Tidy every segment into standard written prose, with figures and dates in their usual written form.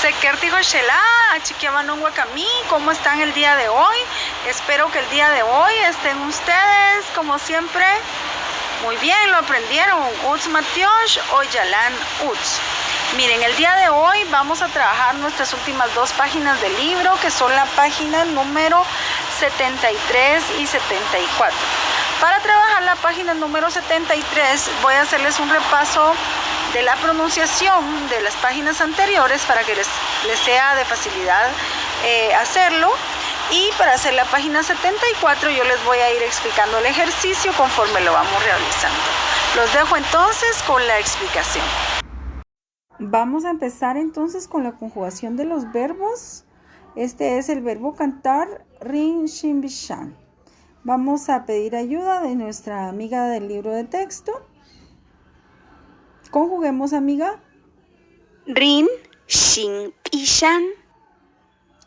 Sekertigo Shela, Chiquiamanun Huacamí, ¿cómo están el día de hoy? Espero que el día de hoy estén ustedes, como siempre, muy bien, lo aprendieron. Uts Matiosh o Yalan Uts. Miren, el día de hoy vamos a trabajar nuestras últimas dos páginas del libro, que son la página número 73 y 74. Para trabajar la página número 73 voy a hacerles un repaso de la pronunciación de las páginas anteriores para que les sea de facilidad hacerlo. Y para hacer la página 74 yo les voy a ir explicando el ejercicio conforme lo vamos realizando. Los dejo entonces con la explicación. Vamos a empezar entonces con la conjugación de los verbos. Este es el verbo cantar, rin, shin, bishan. Vamos a pedir ayuda de nuestra amiga del libro de texto. Conjuguemos, amiga. Rin, shin, bishan.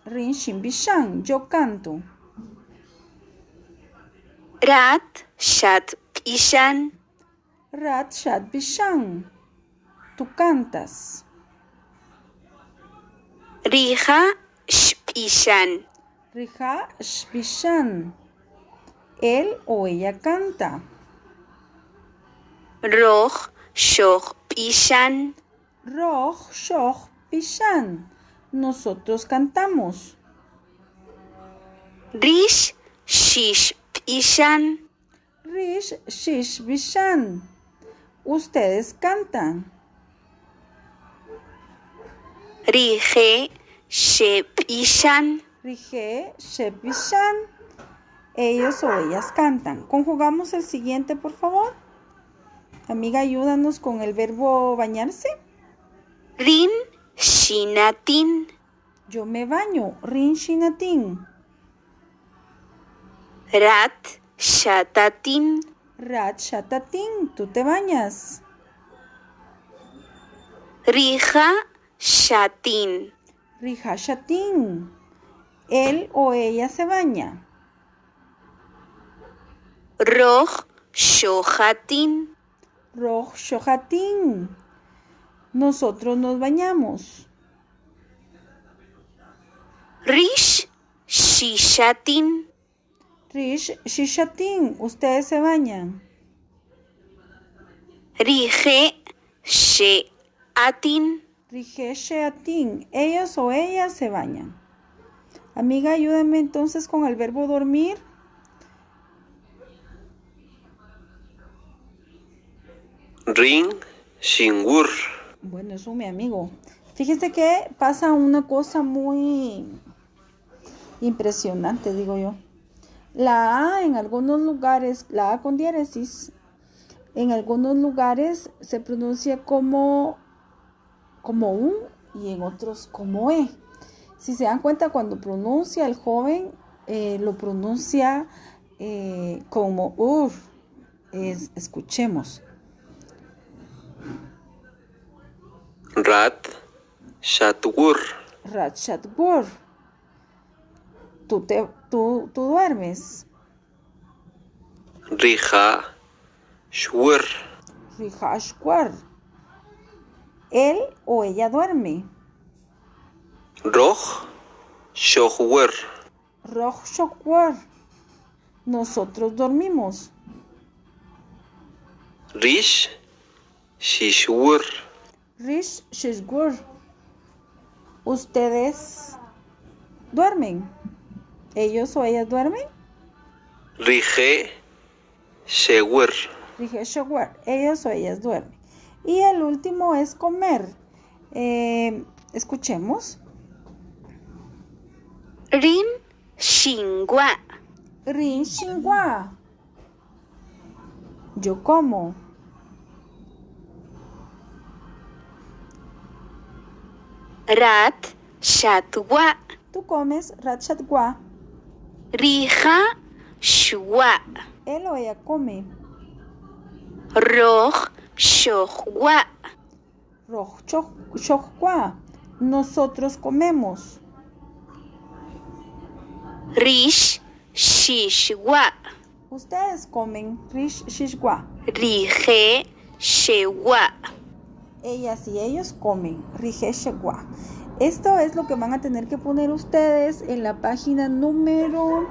Rin, shin, bishan. Yo canto. Rat, shat, bishan. Rat, shat, bishan. Tú cantas. Rija, shpishan. Rija, shbishan. Él o ella canta. Roj, shoch, pishan. Roj, shoch, pishan. Nosotros cantamos. Rish, shish, pishan. Rish, shish, bishan. Ustedes cantan. Rije, shepishan. Rije, shepishan. Ellos o ellas cantan. Conjugamos el siguiente, por favor. Amiga, ayúdanos con el verbo bañarse. Rin, shinatin. Yo me baño. Rin, shinatin. Rat, shatatin. Rat, shatatin. Tú te bañas. Rija, shatin. Rija, shatin. Él o ella se baña. Roj, shohatin. Roj, shohatin. Nosotros nos bañamos. Rish, shishatin. Rish, shishatin. Ustedes se bañan. Rije, sheatin. Rije, sheatin. Ellos o ellas se bañan. Amiga, ayúdame entonces con el verbo dormir. Rin, shingur. Bueno, eso mi amigo. Fíjense que pasa una cosa muy impresionante, digo yo. La A en algunos lugares, la A con diéresis, en algunos lugares se pronuncia como U y en otros como E. Si se dan cuenta, cuando pronuncia el joven, lo pronuncia como UR. Escuchemos. Rat, shatgur. Rat, shatgur. Tú duermes. Rija, shwur. Rija, shwur. Él o ella duerme. Roj, shohwur. Roj, shohwur. Nosotros dormimos. Rish, shishwur. Rish, shishwur. Ustedes duermen. ¿Ellos o ellas duermen? Rije, shewur. Rije, shewur. Ellos o ellas duermen. Y el último es comer. Escuchemos. Rin, shingwa. Rin, shingwa. Yo como. Rat, shatwa. Tú comes. Rat, shatwa. Rija, shwa. Él o ella come. Roj, shohwa. Roj, shohwa. Nosotros comemos. Rish, shishwa. Ustedes comen. Rish, shishwa. Rije, shewa. Ellas y ellos comen. Rije, shewa. Esto es lo que van a tener que poner ustedes en la página número,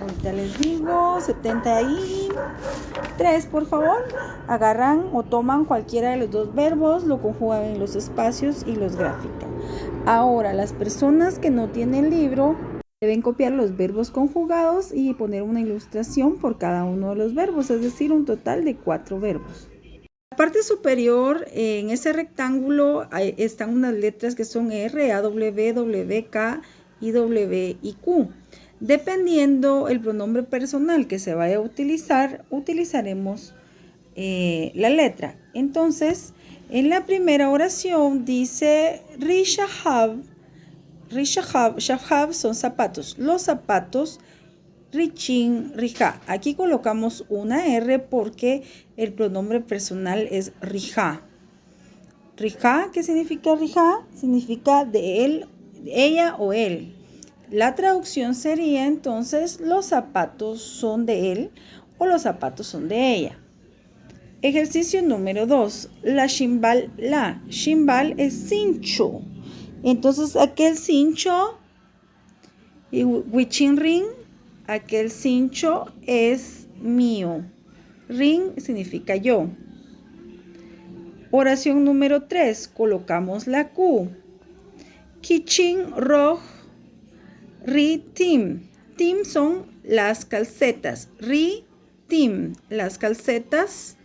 ahorita les digo, 73, por favor. Agarran o toman cualquiera de los dos verbos, lo conjugan en los espacios y los grafican. Ahora, las personas que no tienen libro deben copiar los verbos conjugados y poner una ilustración por cada uno de los verbos, es decir, un total de 4 verbos. En la parte superior, en ese rectángulo, están unas letras que son R, A, W, W, K, I, W y Q. Dependiendo el pronombre personal que se vaya a utilizar, utilizaremos la letra. Entonces, en la primera oración dice Rishahab. Rishahab son zapatos. Los zapatos, Richin, Rija. Aquí colocamos una R porque el pronombre personal es Rija. Rija, ¿qué significa Rija? Significa de él, ella o él. La traducción sería entonces los zapatos son de él o los zapatos son de ella. Ejercicio número 2. La shimbal. La shimbal es cincho. Entonces aquel cincho, y wichin ring, aquel cincho es mío. Ring significa yo. Oración número 3. Colocamos la Q. Kichin roj. Ri tim. Tim son las calcetas. Ri tim. Las calcetas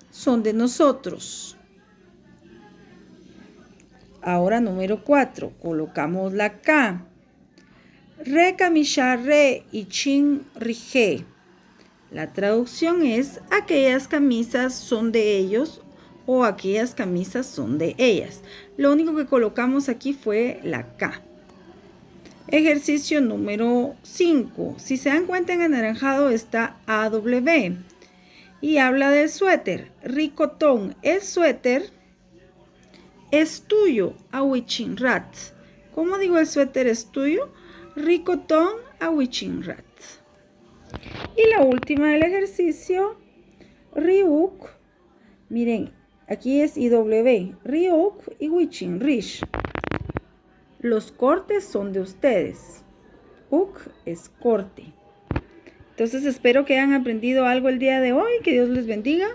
son de nosotros. Ahora número 4. Colocamos la K. Re camisha re y chin rige. La traducción es aquellas camisas son de ellos o aquellas camisas son de ellas. Lo único que colocamos aquí fue la K. Ejercicio número 5. Si se dan cuenta, en anaranjado está AW y habla del suéter. Ricotón, el suéter es tuyo, awichinrat. ¿Cómo digo el suéter es tuyo? Ricotón, awichinrat. Y la última del ejercicio, Ryuk. Miren, aquí es IW. Ryuk y wichin rish. Los cortes son de ustedes. Uk es corte. Entonces espero que hayan aprendido algo el día de hoy. Que Dios les bendiga.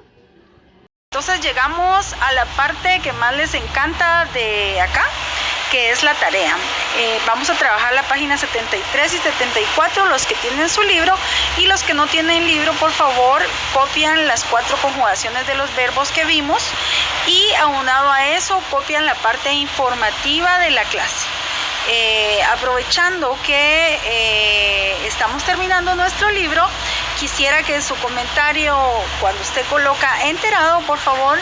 Entonces llegamos a la parte que más les encanta de acá, que es la tarea. Vamos a trabajar la página 73 y 74, los que tienen su libro, y los que no tienen libro, por favor, copian las 4 conjugaciones de los verbos que vimos y aunado a eso, copian la parte informativa de la clase. Aprovechando que estamos terminando nuestro libro, quisiera que su comentario, cuando usted coloca enterado, por favor,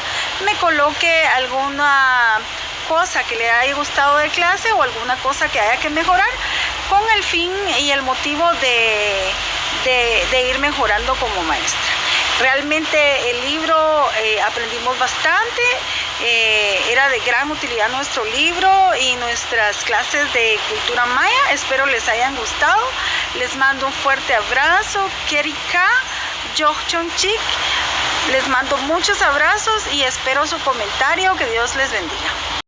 me coloque alguna cosa que le haya gustado de clase o alguna cosa que haya que mejorar, con el fin y el motivo de ir mejorando como maestra. Realmente el libro aprendimos bastante, era de gran utilidad nuestro libro y nuestras clases de cultura maya. Espero les hayan gustado. Les mando un fuerte abrazo. Kerika, Yochonchik. Les mando muchos abrazos y espero su comentario. Que Dios les bendiga.